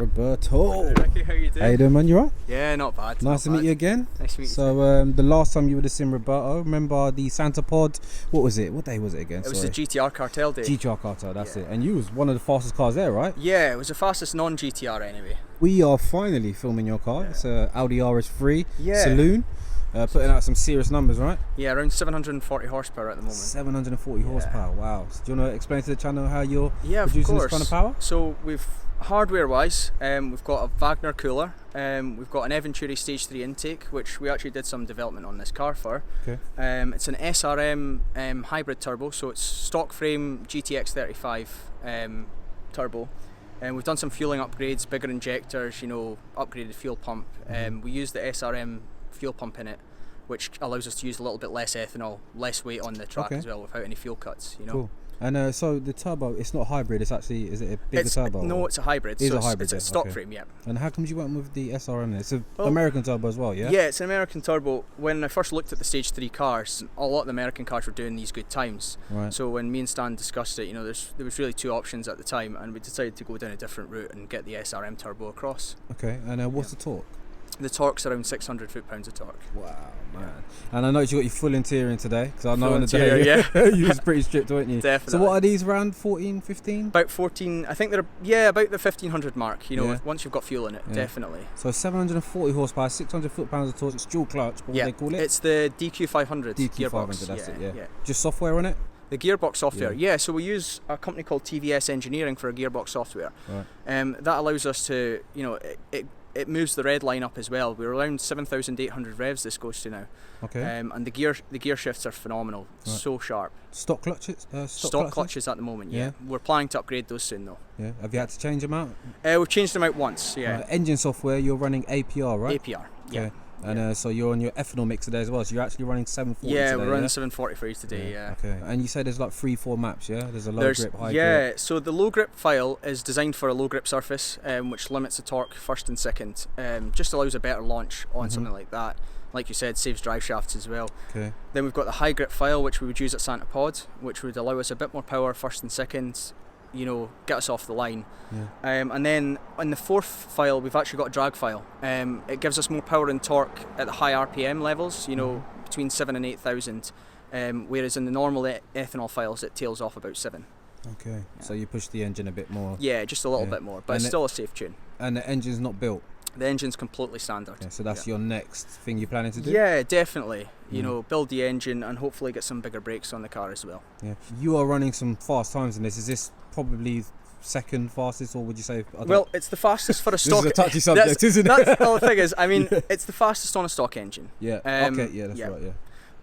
Roberto. Hey Ricky, how you doing? How you doing, man? You right? Yeah, not bad. Nice to meet you again. Nice to meet you. So the last time you would have seen Roberto, remember the Santa Pod? What was it? What day was it again? It was the GTR Cartel day. GTR Cartel, that's it. And you was one of the fastest cars there, right? Yeah, it was the fastest non-GTR anyway. We are finally filming your car. Yeah. It's a Audi Rs3 Yeah. saloon. Putting out some serious numbers, right? Yeah, around 740 horsepower at the moment. 740 horsepower. Wow. So do you want to explain to the channel how you're of producing course. this kind of power? So we've hardware-wise, we've got a Wagner cooler. We've got an Venturi Stage 3 intake, which we actually did some development on this car for. Okay. It's an SRM hybrid turbo, so it's stock frame GTX 35 turbo. And we've done some fueling upgrades, bigger injectors, upgraded fuel pump. We use the SRM fuel pump in it, which allows us to use a little bit less ethanol, less weight on the track as well, without any fuel cuts. Cool. And so the turbo, it's not hybrid. It's actually, is it a bigger turbo? No, it's a hybrid. It's a hybrid. It's a stock frame, yeah. And how come you went with the SRM? It's an American turbo as well, yeah. Yeah, it's an American turbo. When I first looked at the Stage 3 cars, a lot of the American cars were doing these good times. Right. So when me and Stan discussed it, there was really two options at the time, and we decided to go down a different route and get the SRM turbo across. Okay. And what's the torque? The torque's around 600 foot-pounds of torque. Wow, man. And I noticed you got your full interior in today, because I know full on the day you was pretty strict, weren't you? Definitely. So what are these, around 14, 15? About 14, I think they're, about the 1500 mark, once you've got fuel in it, definitely. So 740 horsepower, 600 foot-pounds of torque, it's dual clutch, what do they call it? It's the DQ500 gearbox. That's it. Just software on it? The gearbox software, so we use a company called TVS Engineering for a gearbox software. Right. That allows us to, it moves the red line up as well. We're around 7,800 revs this goes to now. Okay. And the gear shifts are phenomenal, so sharp. Stock clutches? Stock clutches at the moment, yeah. We're planning to upgrade those soon though. Yeah. Have you had to change them out? We've changed them out once, yeah. Engine software, you're running APR, right? APR, yeah. Okay. And so you're on your ethanol mix today as well, so you're actually running 740 today, we're running 740 today, yeah. Okay. And you said there's like 3-4 maps, yeah? There's a low grip, high grip. Yeah, so the low grip file is designed for a low grip surface, which limits the torque first and second. Just allows a better launch on something like that. Like you said, saves drive shafts as well. Okay. Then we've got the high grip file, which we would use at Santa Pod, which would allow us a bit more power first and second, get us off the line. And then in the fourth file, we've actually got a drag file. It gives us more power and torque at the high RPM levels, between 7 and 8,000, whereas in the normal ethanol files, it tails off about 7. Okay, so you push the engine a bit more. Yeah, just a little bit more, but it's still a safe tune. And the engine's not built? The engine's completely standard. Yeah, so that's your next thing you're planning to do? Yeah, definitely. Build the engine and hopefully get some bigger brakes on the car as well. Yeah. You are running some fast times in this. Is this probably second fastest, or would you say? Well, it's the fastest for a stock. This is a touchy subject, isn't it? The thing is, it's the fastest on a stock engine. Yeah. That's right. Yeah.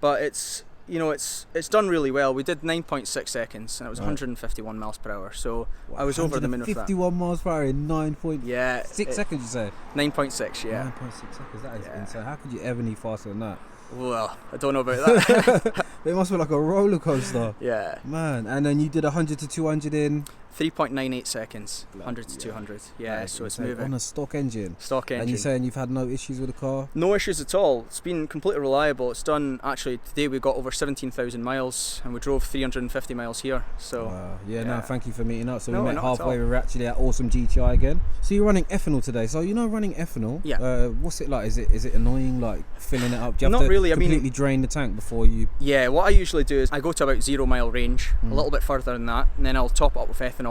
But it's it's done really well. We did 9.6 seconds, and it was 151 miles per hour. So I was over the moon with that. 51 miles per hour in 9.6 seconds. You say? 9.6. Yeah. 9.6 seconds. That is insane. How could you ever need faster than that? Well, I don't know about that. It must be like a roller coaster. Yeah. Man, and then you did 100 to 200 in 3.98 seconds, 100 to 200. Yeah, so it's moving. On a stock engine. Stock engine. And you're saying you've had no issues with the car? No issues at all. It's been completely reliable. It's done, actually, today we got over 17,000 miles and we drove 350 miles here. So no, thank you for meeting up. So we met halfway. We were actually at Awesome GTI again. So you're running ethanol today. So running ethanol. Yeah. What's it like? Is it annoying, like filling it up? Do you have to completely drain the tank before you? Yeah. What I usually do is I go to about 0 mile range, a little bit further than that, and then I'll top it up with ethanol.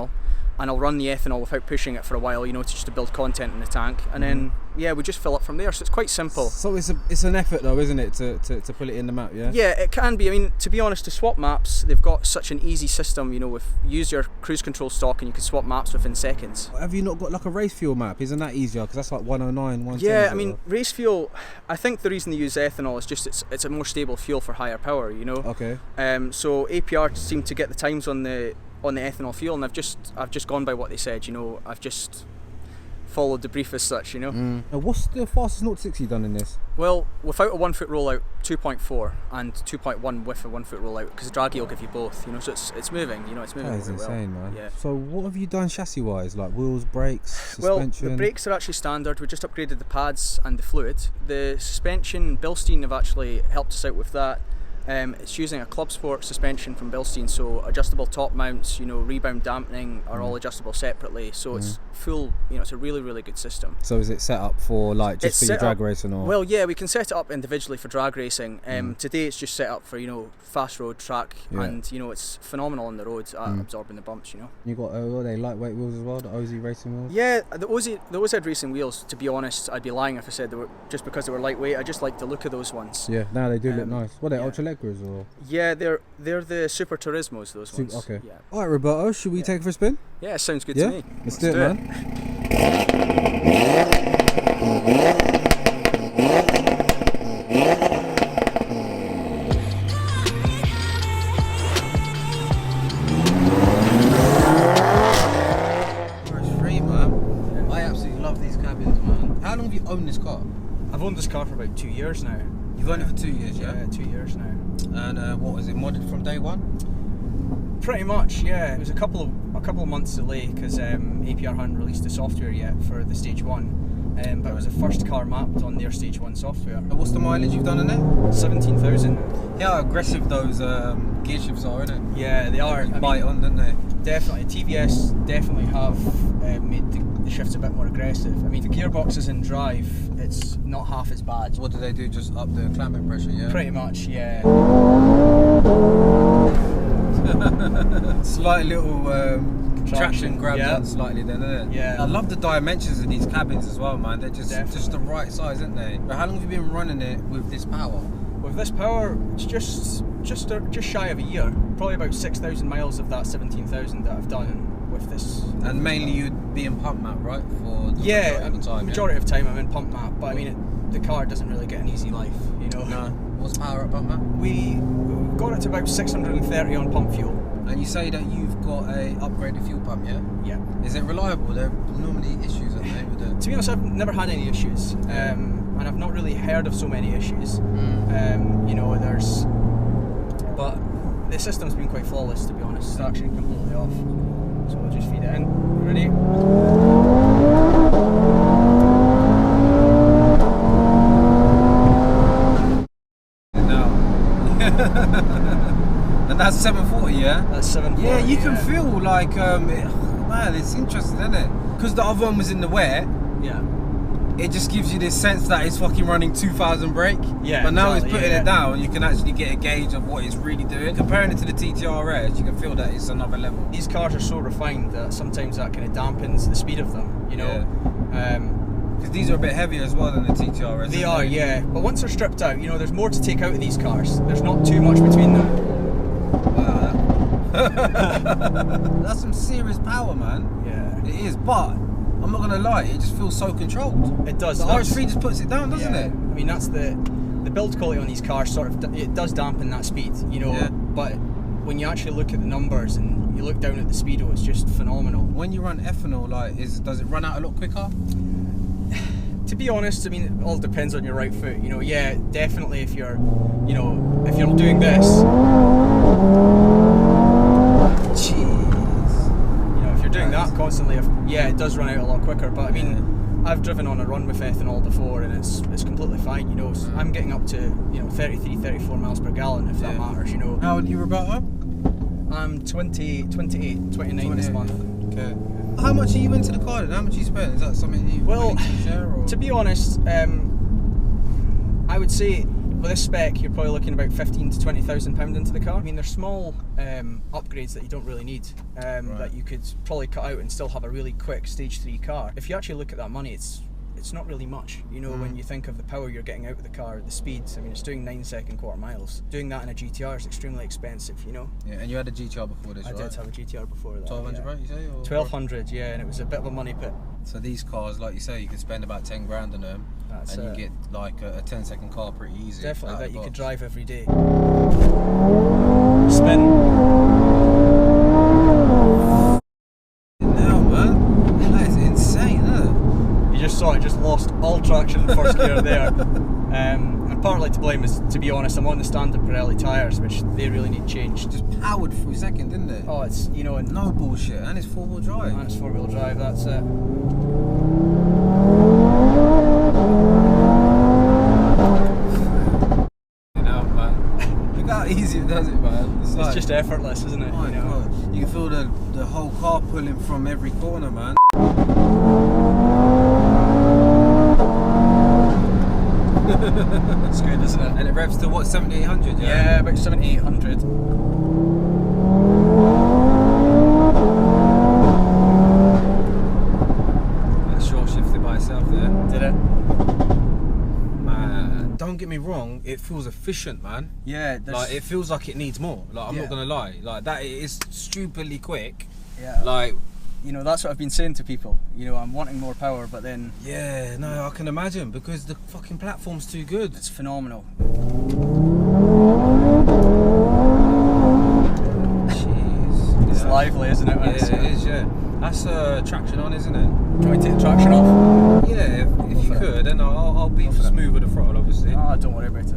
And I'll run the ethanol without pushing it for a while, to build content in the tank, and then we just fill up from there. So it's quite simple. So it's an effort though, isn't it, to put it in the map? Yeah, it can be. To be honest, to swap maps, they've got such an easy system. With use your cruise control stock and you can swap maps within seconds. Have you not got like a race fuel map? Isn't that easier? Because that's like 109, 110. Yeah, race fuel. I think the reason they use ethanol is just it's a more stable fuel for higher power. Okay. So APR seemed to get the times on the ethanol fuel, and I've just gone by what they said. I've just followed the brief as such. Now, what's the fastest 0-60 you've done in this? Well, without a 1 foot rollout, 2.4, and 2.1 with a 1 foot rollout, because the draggy will give you both. So it's moving. It's moving. That is insane, well. man. Yeah. So what have you done chassis wise, like wheels, brakes, suspension? Well, the brakes are actually standard. We just upgraded the pads and the fluid. The suspension, Bilstein have actually helped us out with that. It's using a Club Sport suspension from Bilstein, so adjustable top mounts, rebound dampening are all adjustable separately, so it's full, it's a really, really good system. So is it set up for like just for your drag racing or? Well, yeah, we can set it up individually for drag racing. Today it's just set up for, fast road track, and it's phenomenal on the road at absorbing the bumps, You got are they lightweight wheels as well, the OZ racing wheels? Yeah, the OZ racing wheels, to be honest, I'd be lying if I said they were just because they were lightweight. I just like the look of those ones. Yeah, now they do look nice. What are they, Ultra Legras or? Yeah, they're the Super Turismos, those ones. Okay. Yeah. Alright, Roberto, should we take it for a spin? Yeah, sounds good to me. Let's do it, man. RS3, man. I absolutely love these cabins, man. How long have you owned this car? I've owned this car for about 2 years now. You've owned it for 2 years, yeah? Yeah, 2 years now. And what was it, modded from day one? Pretty much, yeah. It was a couple of months delay because APR hadn't released the software yet for the Stage 1. But it was the first car mapped on their Stage 1 software. What's the mileage you've done in it? 17,000. Yeah, how aggressive those gear shifts are, innit? Yeah, they are. Bite on, didn't they? Definitely. TVS definitely have made the shifts a bit more aggressive. I mean, the gearbox is in drive, it's not half as bad. What do they do, just up the clamping pressure, yeah? Pretty much, yeah. Slight little traction grab on slightly then, isn't it? Yeah. I love the dimensions of these cabins as well, man. They're just the right size, aren't they? But how long have you been running it with this power? With this power, it's just shy of a year. Probably about 6,000 miles of that 17,000 that I've done with this. And mainly you'd be in pump map, right? For the majority of the time. Majority of the time I'm in pump map, but I mean, the car doesn't really get an easy life, No. What's power at pump map? We got it to about 630 on pump fuel. And you say that you've got a upgraded fuel pump, yeah? Yeah. Is it reliable? There are normally issues, aren't they, with it? To be honest, I've never had any issues, and I've not really heard of so many issues. But the system's been quite flawless, to be honest. It's actually completely off. So we'll just feed it in. Ready? And that's 740, yeah? That's 740. Yeah, you can feel like, man, it's interesting, isn't it? Because the other one was in the wet. Yeah. It just gives you this sense that it's fucking running 2,000 brake. Yeah. But now it's putting it down, you can actually get a gauge of what it's really doing. Comparing it to the TTRS, you can feel that it's another level. These cars are so refined that sometimes that kind of dampens the speed of them, Because these are a bit heavier as well than the TTRS. They are, yeah. But once they're stripped out, there's more to take out of these cars. There's not too much between them. Wow. That's some serious power, man. Yeah. It is, but I'm not gonna lie, it just feels so controlled. It does. The RS3 just puts it down, doesn't it? I mean, that's the build quality on these cars. It does dampen that speed, Yeah. But when you actually look at the numbers and you look down at the speedo, it's just phenomenal. When you run ethanol, does it run out a lot quicker? To be honest, I mean, it all depends on your right foot. Yeah, definitely if you're doing this. Jeez. If you're doing that constantly, it does run out a lot quicker. But I mean, I've driven on a run with ethanol before, and it's completely fine. I'm getting up to 33, 34 miles per gallon if that matters. How old are you, Roberto? I'm 28, 29 this month. Okay. How much are you into the car then? How much you spend? Is that something you willing to share? Or? To be honest, I would say with this spec you're probably looking about 15 to 20,000 pound into the car. I mean, there's small upgrades that you don't really need that you could probably cut out and still have a really quick stage 3 car. If you actually look at that money, it's not really much, when you think of the power you're getting out of the car, the speed. I mean, it's doing 9-second quarter miles. Doing that in a GTR is extremely expensive, Yeah, and you had a GTR before this, right? I did have a GTR before that. 1200, right, you say? Or 1200, yeah, and it was a bit of a money pit. So these cars, like you say, you could spend about 10 grand on them, and you get like a 10-second car pretty easy. Definitely, that you could drive every day. Spin. Now, man, that is insane, isn't it? You just saw it just lost all traction in first gear there. And partly to blame is, to be honest, I'm on the standard Pirelli tyres, which they really need changed. Just powered through second, didn't it? Oh, it's, and no bullshit, and it's 4-wheel drive. And it's 4-wheel drive, that's it. just effortless, isn't it? My God. You can feel the whole car pulling from every corner, man. It's good, isn't it? And it revs to what, 7,800? Yeah, about 7,800. That short shifted by itself there. Did it? Man, don't get me wrong, it feels efficient, man. Yeah. Like, it feels like it needs more. Like, I'm not gonna lie. Like, that it is stupidly quick. Yeah. Like, you know, that's what I've been saying to people. You know, I'm wanting more power, but then... Yeah, no, I can imagine, because the fucking platform's too good. It's phenomenal. Jeez. It's lively, isn't it? Yeah, it is, yeah. That's traction on, isn't it? Do you want me to take the traction off? Yeah, if you could, then I'll be smooth with the throttle, obviously. Oh, don't worry about it.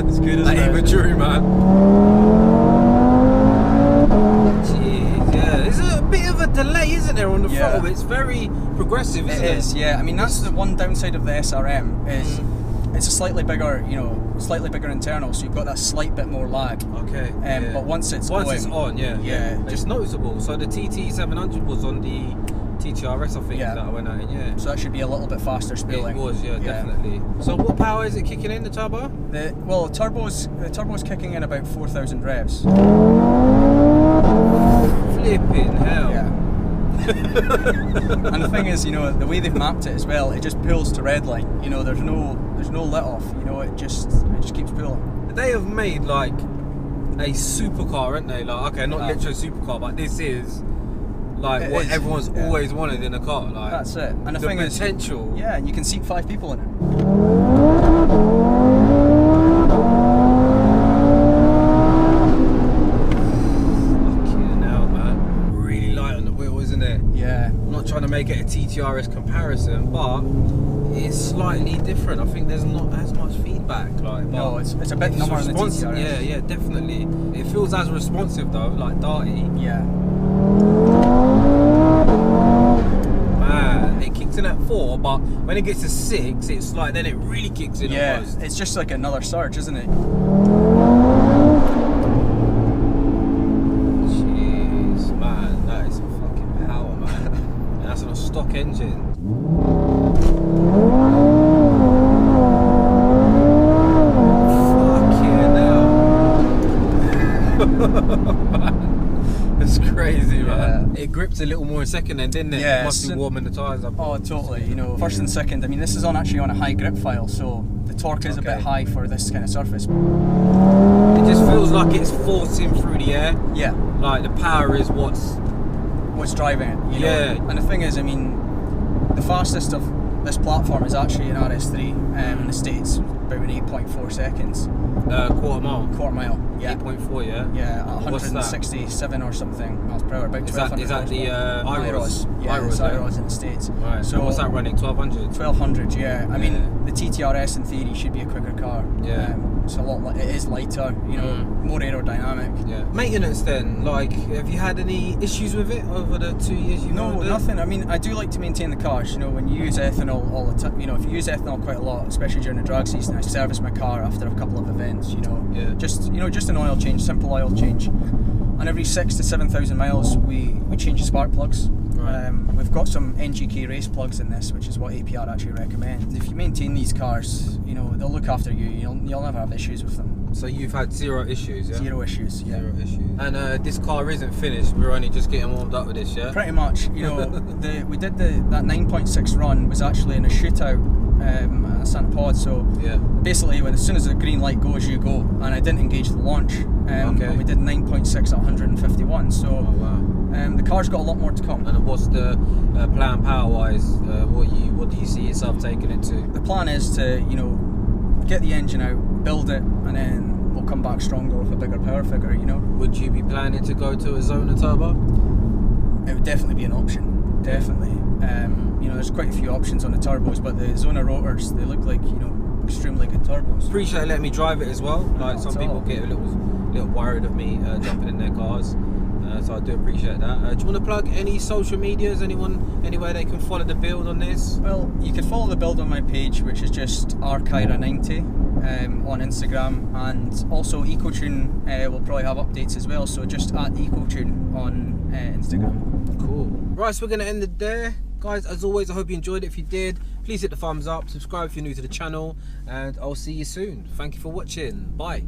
It's good, isn't it? That imagery, man. Jeez, yeah. There's a bit of a delay, isn't there, on the throttle? It's very progressive, isn't it? It is, yeah. I mean, that's the one downside of the SRM is it's a slightly bigger, slightly bigger internal, so you've got that slight bit more lag. Okay. But once it's on, yeah, it's noticeable. So the TT700 was on the TTRS, I think, that I went at it, yeah. So that should be a little bit faster spooling. It was, yeah, definitely. So what power is it kicking in, the turbo? The turbo's kicking in about 4,000 revs. Flipping hell. Yeah. And the thing is, the way they've mapped it as well, it just pulls to red line. There's no let off. It just keeps pulling. They have made like a supercar, aren't they? Like, okay, not literally a supercar, but this is like what everyone's always wanted in a car. Like, that's it. And the thing potential. Is, and you can seat 5 people in it. Trying to make it a TTRS comparison, but it's slightly different. I think there's not as much feedback. No, it's a bit number than the TTRS. Yeah, definitely. It feels as responsive though, like darty. Yeah. Man, it kicks in at 4, but when it gets to 6, it's like then it really kicks in. Yeah, almost. It's just like another surge, isn't it? Jeez, man, that is some fucking power, man. That's on a stock engine. Fucking hell. It's crazy, man. It gripped a little more in second then, didn't it? Yeah. It must be warming the tyres up. Oh, totally. First and second. I mean, this is actually on a high grip file, so the torque is a bit high for this kind of surface. It just feels like it's forcing through the air. Yeah. Like the power is what's driving it, Yeah. And the thing is, I mean, the fastest of this platform is actually an RS3 in the States, about 8.4 seconds. Quarter mile, yeah. 8.4, yeah? Yeah, 167 or something miles per hour, about 1,200. Is that the IROS? Yeah, it's IROS in the States. Right, so what's that running, 1,200? 1,200, yeah. I mean, the TTRS in theory should be a quicker car. Yeah. It's a lot, it is lighter, more aerodynamic. Yeah. Maintenance then, have you had any issues with it over the 2 years you've No, nothing. I mean, I do like to maintain the cars. When you use ethanol all the time, if you use ethanol quite a lot, especially during the drag season, I service my car after a couple of events. Just an oil change, simple oil change, and every 6,000 to 7,000 miles we change the spark plugs. Right. We've got some NGK race plugs in this, which is what APR actually recommends. If you maintain these cars, they'll look after you. You'll never have issues with them. So you've had 0 issues, yeah? 0 issues, yeah. 0 issues. And this car isn't finished. We're only just getting warmed up with this, yeah? Pretty much. We did that 9.6 run was actually in a shootout at Santa Pod. So basically, as soon as the green light goes, you go. And I didn't engage the launch. And we did 9.6 at 151. So the car's got a lot more to come. And what's the plan power-wise? What do you see yourself taking it to? The plan is to get the engine out, build it, and then we'll come back stronger with a bigger power figure. Would you be planning to go to a Zona turbo? It would definitely be an option. Definitely. There's quite a few options on the turbos, but the Zona rotors, they look like extremely good turbos. Appreciate letting me drive it as well. Like some people get a little worried of me jumping in their cars. So I do appreciate that. Do you want to plug any social medias? Anywhere they can follow the build on this? Well, you can follow the build on my page, which is just Arkyra90. on Instagram, and also EcoTune will probably have updates as well, so just at EcoTune on Instagram. Cool. Right, so we're going to end it there. Guys, as always, I hope you enjoyed it. If you did, please hit the thumbs up, subscribe if you're new to the channel, and I'll see you soon. Thank you for watching. Bye.